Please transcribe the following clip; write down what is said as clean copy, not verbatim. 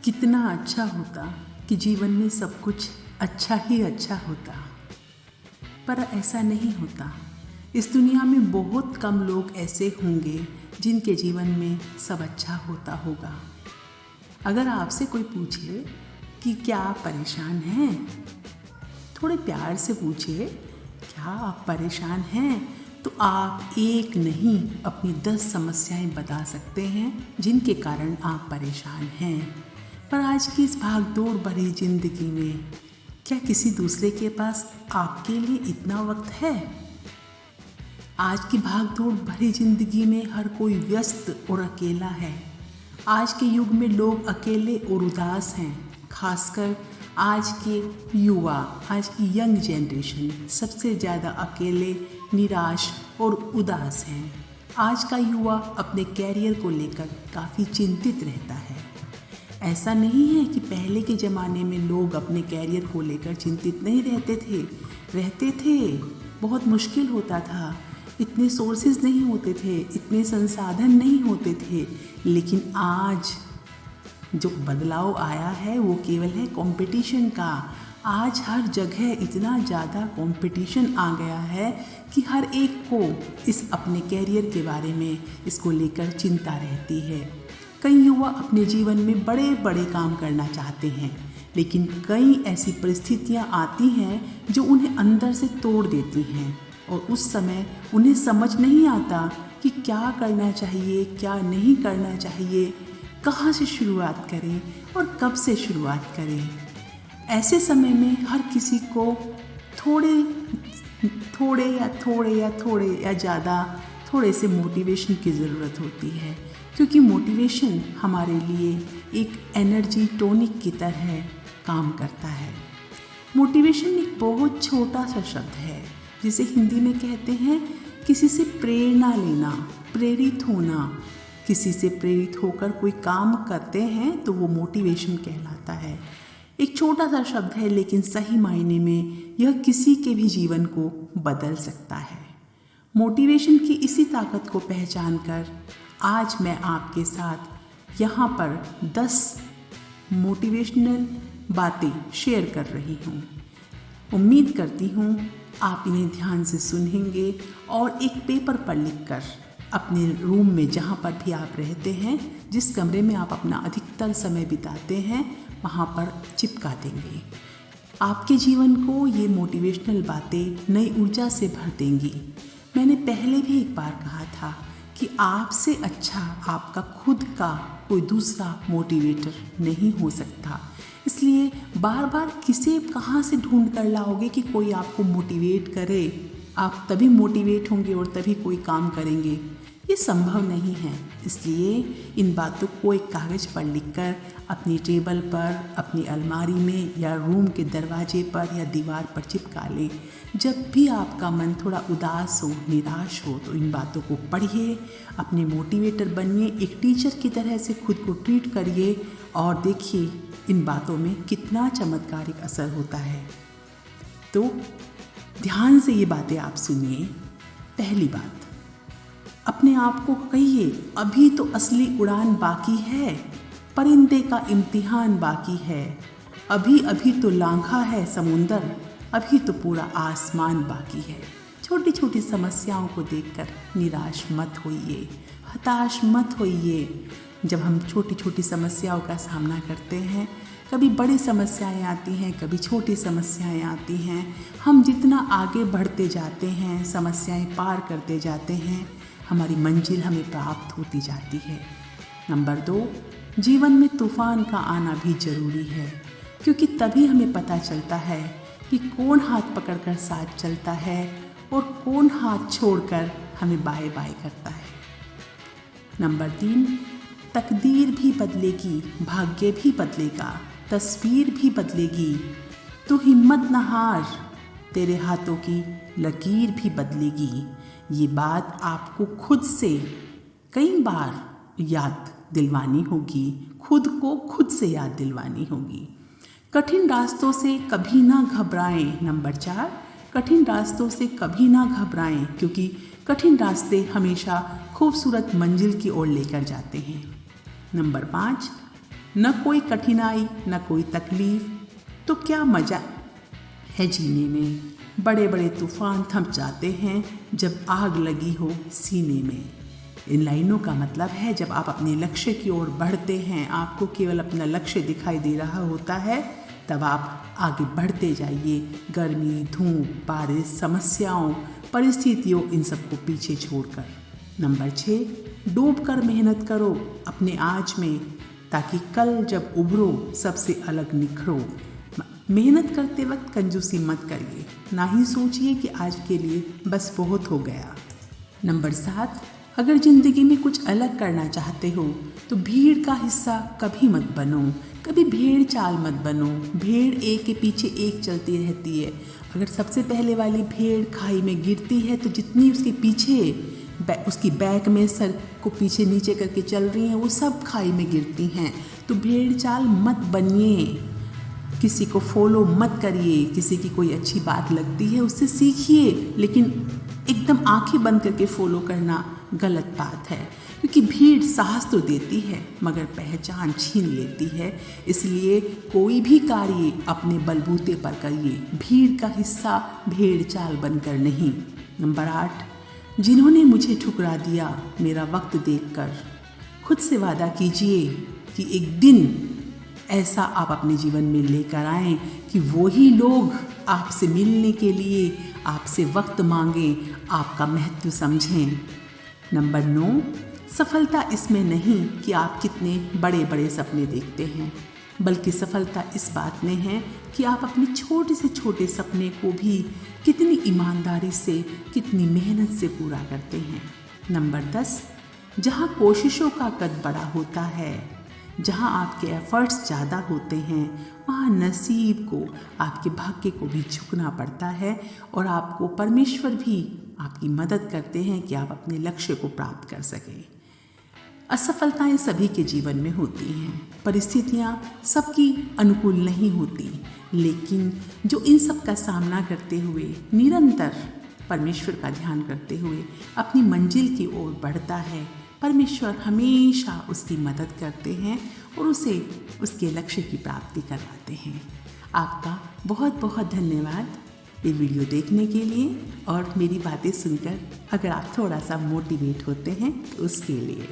कितना अच्छा होता कि जीवन में सब कुछ अच्छा ही अच्छा होता, पर ऐसा नहीं होता। इस दुनिया में बहुत कम लोग ऐसे होंगे जिनके जीवन में सब अच्छा होता होगा। अगर आपसे कोई पूछे कि क्या आप परेशान हैं, थोड़े प्यार से पूछिए, क्या आप परेशान हैं, तो आप एक नहीं अपनी 10 समस्याएं बता सकते हैं जिनके कारण आप परेशान हैं। पर आज की इस भागदौड़ भरी जिंदगी में क्या किसी दूसरे के पास आपके लिए इतना वक्त है? आज की भागदौड़ भरी जिंदगी में हर कोई व्यस्त और अकेला है। आज के युग में लोग अकेले और उदास हैं, खासकर आज के युवा, आज की यंग जनरेशन सबसे ज़्यादा अकेले, निराश और उदास हैं। आज का युवा अपने कैरियर को लेकर काफ़ी चिंतित रहता है। ऐसा नहीं है कि पहले के ज़माने में लोग अपने कैरियर को लेकर चिंतित नहीं रहते थे। बहुत मुश्किल होता था, इतने सोर्सेज नहीं होते थे, इतने संसाधन नहीं होते थे। लेकिन आज जो बदलाव आया है वो केवल है कंपटीशन का। आज हर जगह इतना ज़्यादा कंपटीशन आ गया है कि हर एक को इस अपने कैरियर के बारे में इसको लेकर चिंता रहती है। कई युवा अपने जीवन में बड़े बड़े काम करना चाहते हैं, लेकिन कई ऐसी परिस्थितियां आती हैं जो उन्हें अंदर से तोड़ देती हैं और उस समय उन्हें समझ नहीं आता कि क्या करना चाहिए, क्या नहीं करना चाहिए, कहाँ से शुरुआत करें और कब से शुरुआत करें। ऐसे समय में हर किसी को थोड़े से मोटिवेशन की ज़रूरत होती है, क्योंकि मोटिवेशन हमारे लिए एक एनर्जी टॉनिक की तरह काम करता है। मोटिवेशन एक बहुत छोटा सा शब्द है जिसे हिंदी में कहते हैं किसी से प्रेरणा लेना, प्रेरित होना। किसी से प्रेरित होकर कोई काम करते हैं तो वो मोटिवेशन कहलाता है। एक छोटा सा शब्द है, लेकिन सही मायने में यह किसी के भी जीवन को बदल सकता है। मोटिवेशन की इसी ताकत को पहचान कर आज मैं आपके साथ यहाँ पर 10 मोटिवेशनल बातें शेयर कर रही हूँ। उम्मीद करती हूँ आप इन्हें ध्यान से सुनेंगे और एक पेपर पर लिखकर अपने रूम में जहाँ पर भी आप रहते हैं, जिस कमरे में आप अपना अधिकतर समय बिताते हैं, वहाँ पर चिपका देंगे। आपके जीवन को ये मोटिवेशनल बातें नई ऊर्जा से भर देंगी। मैंने पहले भी एक बार कहा था कि आपसे अच्छा आपका खुद का कोई दूसरा मोटिवेटर नहीं हो सकता। इसलिए बार बार किसे कहाँ से ढूंढ कर लाओगे कि कोई आपको मोटिवेट करे। आप तभी मोटिवेट होंगे और तभी कोई काम करेंगे, ये संभव नहीं है। इसलिए इन बातों को एक कागज़ पर लिखकर अपनी टेबल पर, अपनी अलमारी में या रूम के दरवाजे पर या दीवार पर चिपका लें। जब भी आपका मन थोड़ा उदास हो, निराश हो, तो इन बातों को पढ़िए, अपने मोटिवेटर बनिए, एक टीचर की तरह से खुद को ट्रीट करिए और देखिए इन बातों में कितना चमत्कारिक असर होता है। तो ध्यान से ये बातें आप सुनिए। पहली बात, अपने आप को कहिए, अभी तो असली उड़ान बाकी है, परिंदे का इम्तिहान बाकी है। अभी अभी तो लांघा है समुंदर, अभी तो पूरा आसमान बाकी है। छोटी छोटी समस्याओं को देखकर निराश मत होइए, हताश मत होइए। जब हम छोटी छोटी समस्याओं का सामना करते हैं, कभी बड़ी समस्याएं आती हैं, कभी छोटी समस्याएं आती हैं, हम जितना आगे बढ़ते जाते हैं, समस्याएं पार करते जाते हैं, हमारी मंजिल हमें प्राप्त होती जाती है। नंबर 2, जीवन में तूफान का आना भी ज़रूरी है, क्योंकि तभी हमें पता चलता है कि कौन हाथ पकड़कर साथ चलता है और कौन हाथ छोड़कर हमें बाय बाय करता है। नंबर 3, तकदीर भी बदलेगी, भाग्य भी बदलेगा, तस्वीर भी बदलेगी। तू हिम्मत न हार, तेरे हाथों की लकीर भी बदलेगी। ये बात आपको खुद से कई बार याद दिलवानी होगी, खुद को खुद से याद दिलवानी होगी। कठिन रास्तों से कभी ना घबराएं। नंबर 4, कठिन रास्तों से कभी ना घबराएं, क्योंकि कठिन रास्ते हमेशा खूबसूरत मंजिल की ओर लेकर जाते हैं। नंबर 5, न कोई कठिनाई न कोई तकलीफ, तो क्या मज़ा है जीने में। बड़े बड़े तूफान थम जाते हैं जब आग लगी हो सीने में। इन लाइनों का मतलब है जब आप अपने लक्ष्य की ओर बढ़ते हैं, आपको केवल अपना लक्ष्य दिखाई दे रहा होता है, तब आप आगे बढ़ते जाइए। गर्मी, धूप, बारिश, समस्याओं, परिस्थितियों, इन सबको पीछे छोड़कर। नंबर 6, डूब कर मेहनत करो अपने आज में, ताकि कल जब उभरो सबसे अलग निखरो। मेहनत करते वक्त कंजूसी मत करिए, ना ही सोचिए कि आज के लिए बस बहुत हो गया। नंबर 7, अगर ज़िंदगी में कुछ अलग करना चाहते हो तो भीड़ का हिस्सा कभी मत बनो, कभी भेड़ चाल मत बनो। भेड़ एक के पीछे एक चलती रहती है। अगर सबसे पहले वाली भेड़ खाई में गिरती है तो जितनी उसके पीछे उसकी बैक में सर को पीछे नीचे करके चल रही हैं वो सब खाई में गिरती हैं। तो भेड़ चाल मत बनिए, किसी को फॉलो मत करिए। किसी की कोई अच्छी बात लगती है उससे सीखिए, लेकिन एकदम आंखें बंद करके फॉलो करना गलत बात है, क्योंकि भीड़ साहस तो देती है मगर पहचान छीन लेती है। इसलिए कोई भी कार्य अपने बलबूते पर करिए, भीड़ का हिस्सा भेड़ चाल बनकर नहीं। नंबर 8, जिन्होंने मुझे ठुकरा दिया मेरा वक्त देखकर, खुद से वादा कीजिए कि एक दिन ऐसा आप अपने जीवन में लेकर आएं कि वही लोग आपसे मिलने के लिए आपसे वक्त मांगें, आपका महत्व समझें। नंबर 9, सफलता इसमें नहीं कि आप कितने बड़े बड़े सपने देखते हैं, बल्कि सफलता इस बात में है कि आप अपने छोटे से छोटे सपने को भी कितनी ईमानदारी से, कितनी मेहनत से पूरा करते हैं। नंबर 10, जहाँ कोशिशों का कद बड़ा होता है, जहाँ आपके एफर्ट्स ज़्यादा होते हैं, वहाँ नसीब को, आपके भाग्य को भी झुकना पड़ता है और आपको परमेश्वर भी आपकी मदद करते हैं कि आप अपने लक्ष्य को प्राप्त कर सकें। असफलताएं सभी के जीवन में होती हैं, परिस्थितियाँ सबकी अनुकूल नहीं होती, लेकिन जो इन सब का सामना करते हुए निरंतर परमेश्वर का ध्यान करते हुए अपनी मंजिल की ओर बढ़ता है, परमेश्वर हमेशा उसकी मदद करते हैं और उसे उसके लक्ष्य की प्राप्ति करवाते हैं। आपका बहुत बहुत धन्यवाद ये वीडियो देखने के लिए और मेरी बातें सुनकर अगर आप थोड़ा सा मोटिवेट होते हैं तो उसके लिए।